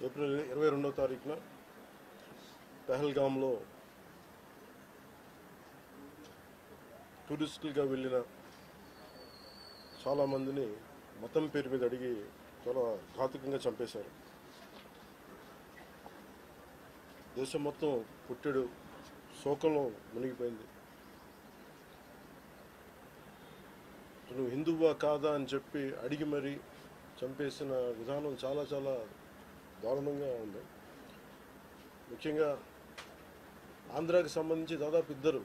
April 22వ తారీఖున పెహల్గాంలో టూరిస్టులుగా వెళ్ళిన చాలామందిని మతం పేరు మీద అడిగి చాలా ఘాతుకంగా చంపేశారు. దేశం మొత్తం పుట్టెడు శోకంలో మునిగిపోయింది. నువ్వు హిందువా కాదా అని చెప్పి అడిగి మరీ చంపేసిన విధానం చాలా చాలా దారుణంగా ఉంది. ముఖ్యంగా ఆంధ్రాకి సంబంధించి దాదాపు ఇద్దరు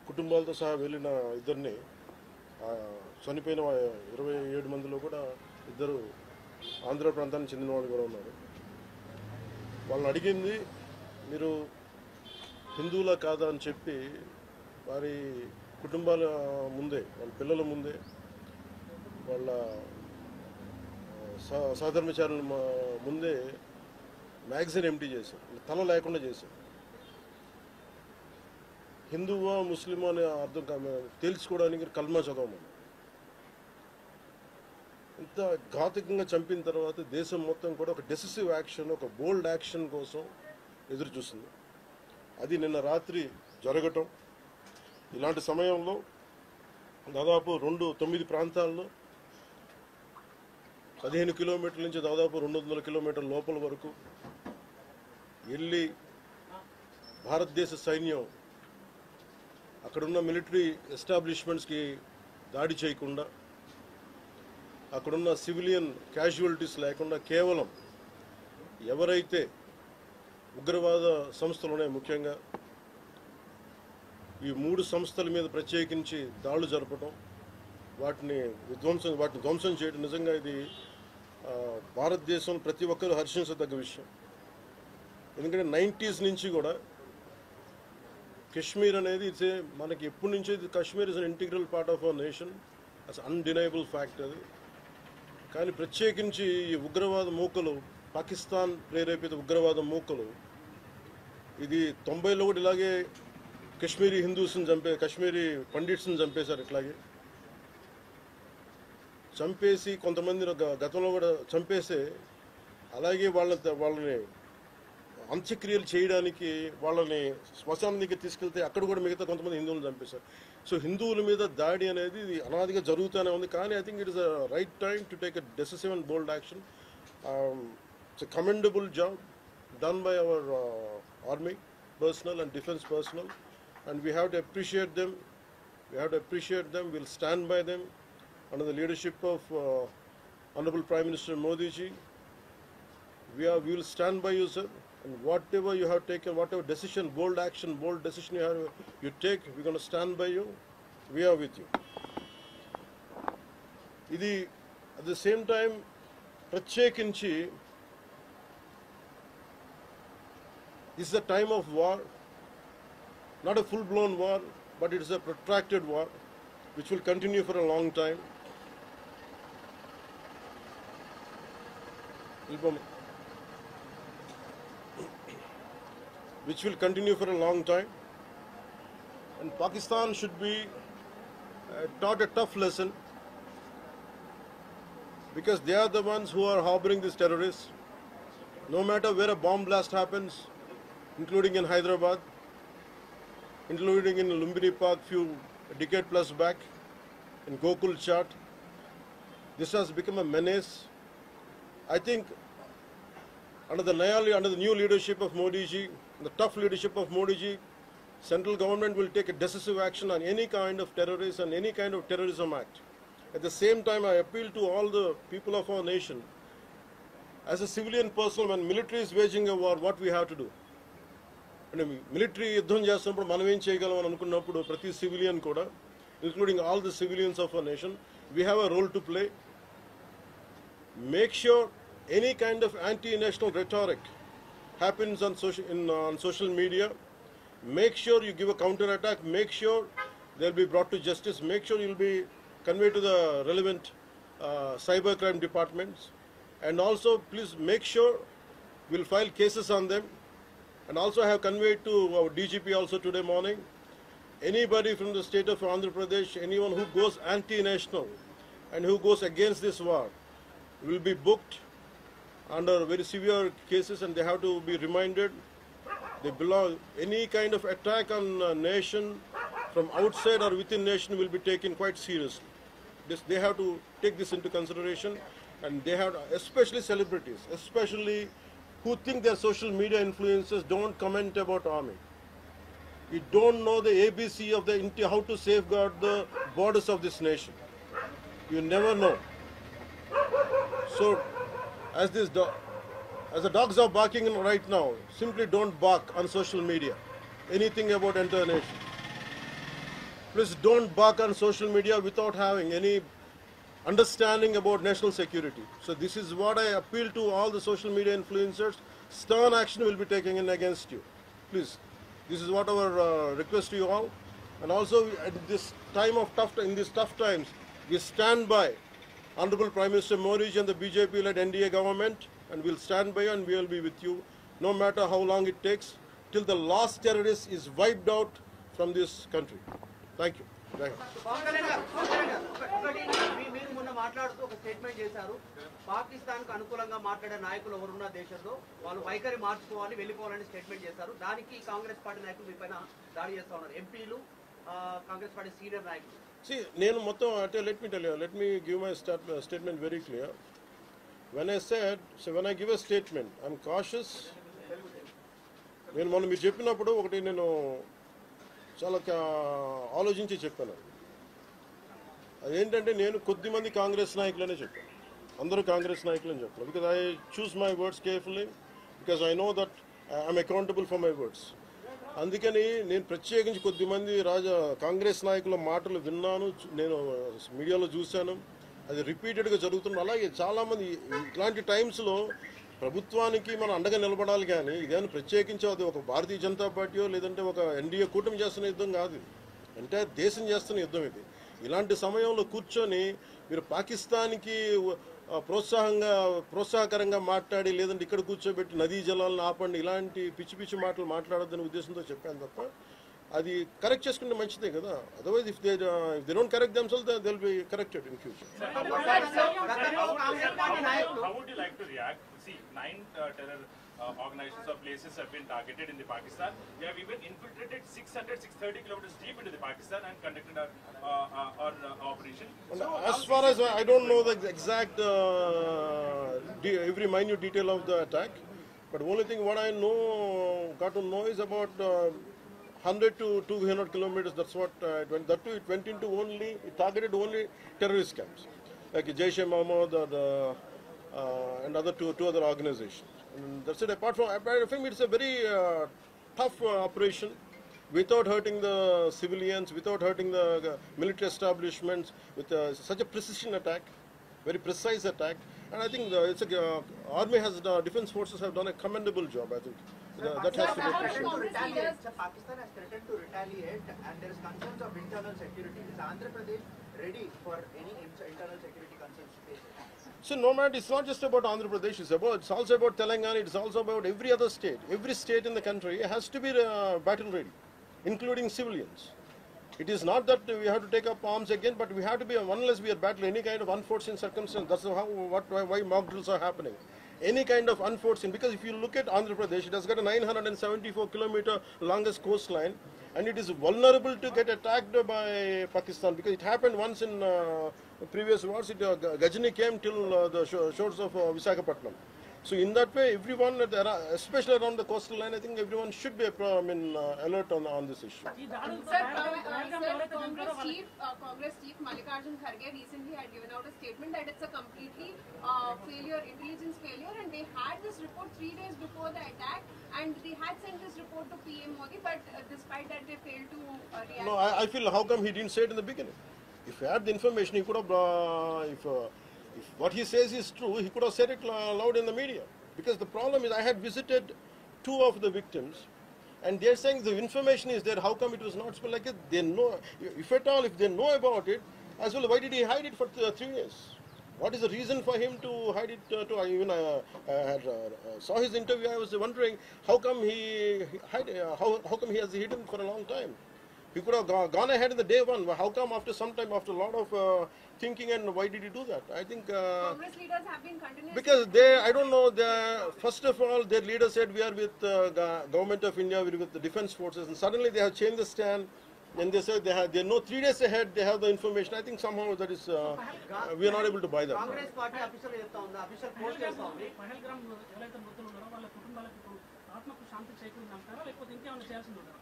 కుటుంబాలతో సహా వెళ్ళిన ఇద్దరిని చనిపోయిన 27 మందిలో కూడా ఇద్దరు ఆంధ్ర ప్రాంతానికి చెందిన వాళ్ళు కూడా ఉన్నారు. వాళ్ళని అడిగింది మీరు హిందువులా కాదా అని చెప్పి వారి కుటుంబాల ముందే, వాళ్ళ పిల్లల ముందే, వాళ్ళ సహధర్మచారుల ముందే మ్యాగజైన్ ఎంటీ చేశారు, తల లేకుండా చేశారు. హిందువా ముస్లిమా అనే అర్థం తేల్చుకోవడానికి కల్మా చదవమని. ఇంత ఘాతుకంగా చంపిన తర్వాత దేశం మొత్తం కూడా ఒక డెసిసివ్ యాక్షన్, ఒక బోల్డ్ యాక్షన్ కోసం ఎదురు చూస్తుంది. అది నిన్న రాత్రి జరగటం. ఇలాంటి సమయంలో దాదాపు 9 ప్రాంతాల్లో 15 కిలోమీటర్ల నుంచి దాదాపు 200 కిలోమీటర్ల లోపల వరకు వెళ్ళి భారతదేశ సైన్యం అక్కడున్న మిలిటరీ ఎస్టాబ్లిష్మెంట్స్కి దాడి చేయకుండా, అక్కడున్న సివిలియన్ క్యాజువాలిటీస్ లేకుండా కేవలం ఎవరైతే ఉగ్రవాద సంస్థలు ఉన్నాయో, ముఖ్యంగా ఈ 3 సంస్థల మీద ప్రత్యేకించి దాడులు జరపడం, వాటిని ధ్వంసం చేయడం నిజంగా ఇది భారతదేశం ప్రతి ఒక్కరూ హర్షించదగ్గ విషయం. ఎందుకంటే 90s నుంచి కూడా కశ్మీర్ అనేది మనకి ఎప్పటి నుంచో Kashmir is an integral part of our nation, as undeniable fact అది. కానీ ప్రత్యేకించి ఈ ఉగ్రవాద మూకలు, పాకిస్తాన్ ప్రేరేపిత ఉగ్రవాద మూకలు, ఇది 90లో కూడా ఇలాగే కశ్మీరీ హిందూస్ని కశ్మీరీ పండిట్స్ని చంపేశారు. ఇట్లాగే చంపేసి కొంతమంది గతంలో కూడా చంపేస్తే అలాగే వాళ్ళని అంత్యక్రియలు చేయడానికి వాళ్ళని శ్మశానం దగ్గర తీసుకెళ్తే అక్కడ కూడా మిగతా కొంతమంది హిందువులను చంపేశారు. సో హిందువుల మీద దాడి అనేది ఇది అనాదిగా జరుగుతూనే ఉంది. కానీ I think it is a right time to take a decisive and bold action. It's a commendable job done by our army personnel and defense personnel, and we have to appreciate them. We'll stand by them under the leadership of Honorable Prime Minister Modi ji. We will stand by you, sir, and whatever you have taken, whatever decision, bold action, bold decision you take, we're going to stand by you. We are with you. Idi at the same time ప్రత్యేకించి this is a time of war, not a full-blown war, but it is a protracted war which will continue for a long time. And Pakistan should be taught a tough lesson, because they are the ones who are harboring these terrorists. No matter where a bomb blast happens, including in Hyderabad, including in Lumbini Park a decade plus back, in Gokul Chat, this has become a menace. I think under the new leadership of Modi ji, the tough leadership of Modi ji, central government will take a decisive action on any kind of terrorism and any kind of terrorism act. At the same time, I appeal to all the people of our nation, as a civilian person, when military is waging a war, what we have to do? అంటే military యుద్ధం చేస్తున్నప్పుడు మనం ఏం చేయగలం అని అనుకున్నప్పుడు ప్రతి civilian కూడా, including all the civilians of our nation, we have a role to play. Make sure any kind of anti-national rhetoric happens on social media. Make sure you give a counter-attack. Make sure they'll be brought to justice. Make sure you'll be conveyed to the relevant cybercrime departments. And also, please make sure we'll file cases on them. And also I have conveyed to our DGP also today morning, anybody from the state of Andhra Pradesh, anyone who goes anti-national and who goes against this war will be booked under very severe cases, and they have to be reminded. They belong. Any kind of attack on a nation from outside or within nation will be taken quite seriously. They have to take this into consideration, and they have, especially celebrities, especially who think they're social media influencers, don't comment about army. You don't know the ABC of how to safeguard the borders of this nation. You never know. So, as the dogs are barking right now, simply don't bark on social media. Anything about entire nation. Please don't bark on social media without having any understanding about national security. So this is what I appeal to all the social media influencers. Stern action will be taken in against you. Please, this is what our request to you all. And also at this time of in these tough times, we stand by Honorable Prime Minister Modi and the BJP-led NDA government, and we'll stand by you and we will be with you, no matter how long it takes, till the last terrorist is wiped out from this country. Thank you. Thank you. మీరు మొన్న మాట్లాడుతూ ఒక statement చేశారు, పాకిస్తాన్ కు అనుకూలంగా మాట్లాడే నాయకులు ఎవరున్న దేశంలో వాళ్ళు వైఖరి మార్చుకోవాలి, వెళ్ళిపోవాలని స్టేట్మెంట్ చేశారు. దానికి కాంగ్రెస్ పార్టీ నాయకులు మీ పైన దాడి చేస్తా ఉన్నారు, ఎంపీలు, కాంగ్రెస్ పార్టీ సీనియర్ నాయకులు. See, నేను మొత్తం అంటే let me give my statement very clear. When I give a statement, I'm cautious. నేను మొన్న మీరు చెప్పినప్పుడు ఒకటి నేను చాలా ఆలోచించి చెప్పాను. అదేంటంటే నేను కొద్దిమంది కాంగ్రెస్ నాయకులనే చెప్పాను, అందరూ కాంగ్రెస్ నాయకులని చెప్పాను. Because I choose my words carefully, because I know that I'm accountable for my words. అందుకని నేను ప్రత్యేకించి కొద్దిమంది కాంగ్రెస్ నాయకుల మాటలు విన్నాను, నేను మీడియాలో చూశాను, అది రిపీటెడ్గా జరుగుతుంది. అలాగే చాలామంది ఇట్లాంటి టైమ్స్లో ప్రభుత్వానికి మనం అండగా నిలబడాలి, కానీ ఇదేమైనా ప్రత్యేకించి అది ఒక భారతీయ జనతా పార్టీయో లేదంటే ఒక ఎన్డీఏ కూటమి చేస్తున్న యుద్ధం కాదు, అంటే దేశం చేస్తున్న యుద్ధం ఇది. ఇలాంటి సమయంలో కూర్చొని మీరు పాకిస్తాన్కి ప్రోత్సాహకరంగా మాట్లాడి లేదంటే ఇక్కడ కూర్చోబెట్టి నదీ జలాలను ఆపండి, ఇలాంటి పిచ్చి పిచ్చి మాటలు మాట్లాడొద్దనే ఉద్దేశంతో చెప్పాను తప్ప, అది కరెక్ట్ చేసుకుంటే మంచిదే కదా. Otherwise if they don't correct themselves they will be corrected in future. How would you like to react? See, 9 terror organizations or places have been targeted in the Pakistan. They have even infiltrated 630 kilometers deep into the Pakistan and conducted our operation. So, as far as I don't know the exact every minute detail of the attack, but only thing what I got to know is about 100 to 200 kilometers. That's what it went. That too, it went into it targeted only terrorist camps like Jaish-e-Mohammed and other two other organizations. And that's it. Apart from it's a very tough operation, without hurting the civilians, without hurting the military establishments, with such a precision attack, very precise attack. And I think army defense forces have done a commendable job. I think that has to be appreciated. Pakistan has threatened to retaliate, and there is concerns of internal security. Is Andhra Pradesh ready for any internal security concerns to face it? So no matter, it's not just about Andhra Pradesh, it's also about Telangana, it's also about every other state. Every state in the country has to be battle ready, including civilians. It is not that we have to take up arms again, but we have to be, unless we are battling any kind of unforeseen circumstance. That's why mock drills are happening. Any kind of unforeseen, because if you look at Andhra Pradesh, it has got a 974-kilometer longest coastline, and it is vulnerable to get attacked by Pakistan, because it happened once in previous wars. Ghajini came till the shores of Visakhapatnam. So in that way, everyone, especially around the coastal line, I think everyone should be alert on this issue. Sir, Congress Chief Mallikarjun Kharge recently had given out a statement that it's a completely intelligence failure, and they had this report 3 days before the attack, and they had sent this report to PM Modi, but despite that they failed to react. No, I feel, how come he didn't say it in the beginning? If he had the information, he could have, if what he says is true, he could have said it loud in the media. Because the problem is, I had visited 2 of the victims, and they're saying the information is there. How come it was not spoken? Like they know, if at all, if they know about it, as well, why did he hide it for 3 years? What is the reason for him to hide it? Saw his interview. I was wondering how come he hid. How come he has hidden for a long time? He could have gone ahead in the day one. How come after some time, after a lot of thinking, and why did he do that? I think Congress leaders have been continuously... because I don't know, first of all, their leader said we are with government of India, we are with the defense forces, and suddenly they have changed the stand, and they said they know 3 days ahead they have the information. I think somehow that is, we are not able to buy that. Congress party official చెప్తా ఉంది, official post చేస్తా ఉంది. పహల్గామ్ ఎవరైతే మృతులు ఉన్నారో వాళ్ళ కుటుంబాలకు ఇప్పుడు ఆత్మకు శాంతి చేకూరిందంటారా లేకపోతే ఇంకేమైనా చేయాల్సింది ఉందా?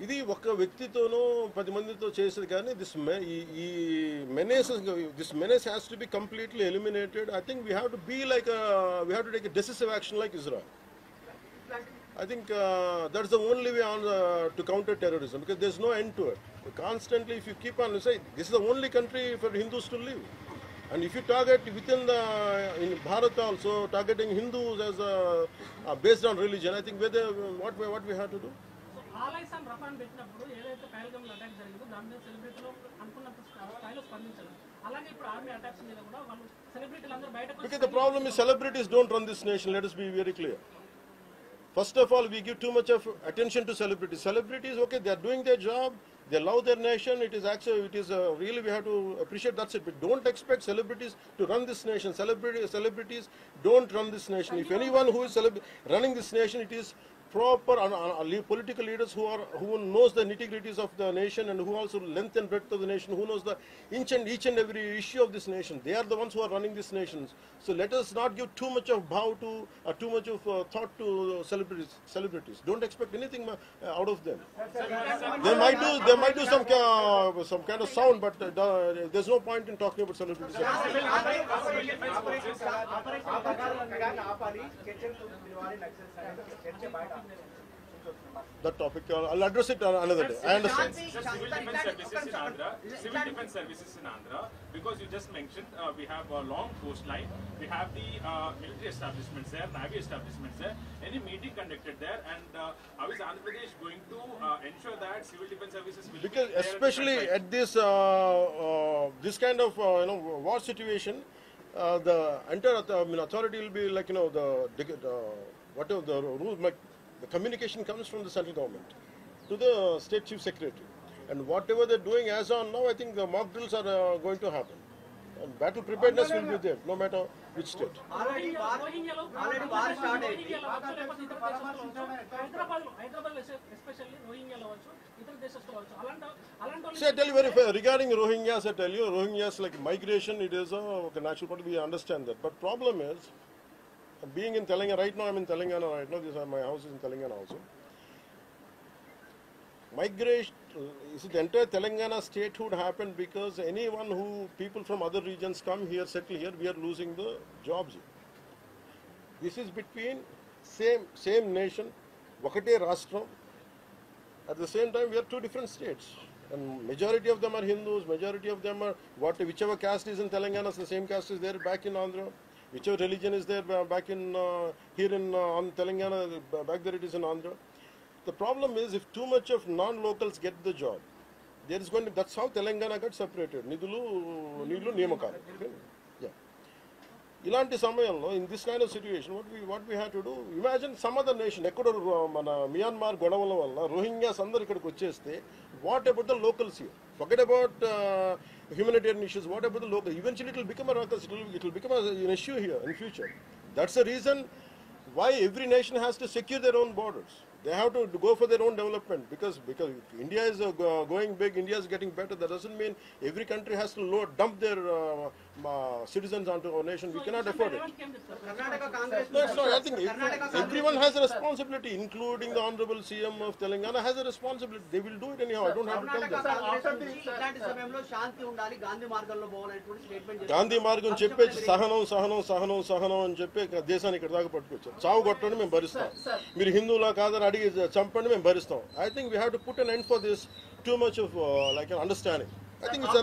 ఇది ఒక వ్యక్తితోనూ 10 మందితో చేసేది కానీ this menace has to be completely eliminated. I think we have to be like we have to take a decisive action like Israel. I think that's the only way on to counter terrorism, because there's no end to it. Constantly, if you keep on saying this is the only country for Hindus to live, and if you target within in Bharat also targeting Hindus as based on religion, I think what we have to do. ఆలైసాన్ రఫాన్ పెట్టినప్పుడు ఏదైతే Pahalgam attack జరిగిందో దాని మీద సెలబ్రిటీలు అనుకున్నంత స్థాయిలో స్పందించారు. అలాగే ఇప్పుడు ఆర్మీ అటాక్స్ మీద కూడా వాళ్ళు సెలబ్రిటీలు అందరూ బయటకు Because the problem is celebrities don't run this nation. Let us be very clear. First of all, we give too much of attention to celebrities. Celebrities, okay, they are doing their job. They love their nation. It is actually, really we have to appreciate. That's it. But don't expect celebrities to run this nation. Celebrities don't run this nation. If anyone who is running this nation, it is proper political leaders who knows the nitty-gritties of the nation, and who also length and breadth of the nation, who knows the each and every issue of this nation. They are the ones who are running this nation. So let us not give too much of too much of thought to celebrities. Don't expect anything out of them. They might do some kind of sound, but there's no point in talking about celebrities. That topic, I'll address it another day. I understand. Civil defense services in Andhra, because you just mentioned we have a long coastline, we have the military establishments there, navy establishments there. Any meeting conducted there, and how is Andhra Pradesh going to ensure that civil defense services will Because be there especially at this kind of war situation, the entire authority will be like whatever the rules. The communication comes from the central government to the state chief secretary, and whatever they're doing as on now, I think the mock drills are going to happen, and battle preparedness will be there no matter which state. Already war start అయింది. Hyderabad especially రోహింగ్యాలో వచ్చు, ఇతర దేశస్తులు వచ్చు, అలాంటి So I tell you very fair regarding Rohingyas. I tell you, Rohingyas, like migration, it is a natural part. We understand that, but problem is, being in Telangana right now, I'm in Telangana right now. My house is in Telangana also. Migration, the entire Telangana statehood happened because people from other regions come here, settle here, we are losing the jobs here. This is between same nation, Vakate Rashtra. At the same time, we are two different states. And majority of them are Hindus, majority of them are whichever caste is in Telangana, the same caste is there back in Andhra. Whichever religion is there back in here in on Telangana, back there it is in Andhra. The problem is, if too much of non-locals get the job, there is going to. That's how Telangana got separated. Nidulu Niyamakalu. Yeah. Ilanti samayamlo, in this kind of situation, what we have to do? Imagine some other nation, Ecuador, Myanmar, Godavalu valla, Rohingyas andaru ikkadiki vacheste. What about the locals here? Forget about humanitarian issues. What about the local? Eventually, it will become a ruckus. It will become an issue here in future. That's the reason why every nation has to secure their own borders. They have to go for their own development, because India is going big, India is getting better. That doesn't mean every country has to dump their citizens onto our nation. We cannot afford it. Karnataka Congress No, it's not. I think everyone has a responsibility, including the Honorable CM of Telangana has a responsibility. They will do it anyhow. I don't have to tell Karnataka them. Congress నుంచి ఇలాంటి సమయంలో శాంతి ఉండాలి, గాంధీ మార్గంలో పోవాలనేటువంటి statement Gandhi మార్గం చెప్పేసి సహనం అని చెప్పి దేశాన్ని ఇక్కడ దాకా పట్టుకొచ్చారు. చావు కొట్టండి మేము భరిస్తాం, మీరు హిందువులా కాదని అడిగి చంపండి మేము భరిస్తాం. I think we have to put an end for this too much of like an understanding. I think it's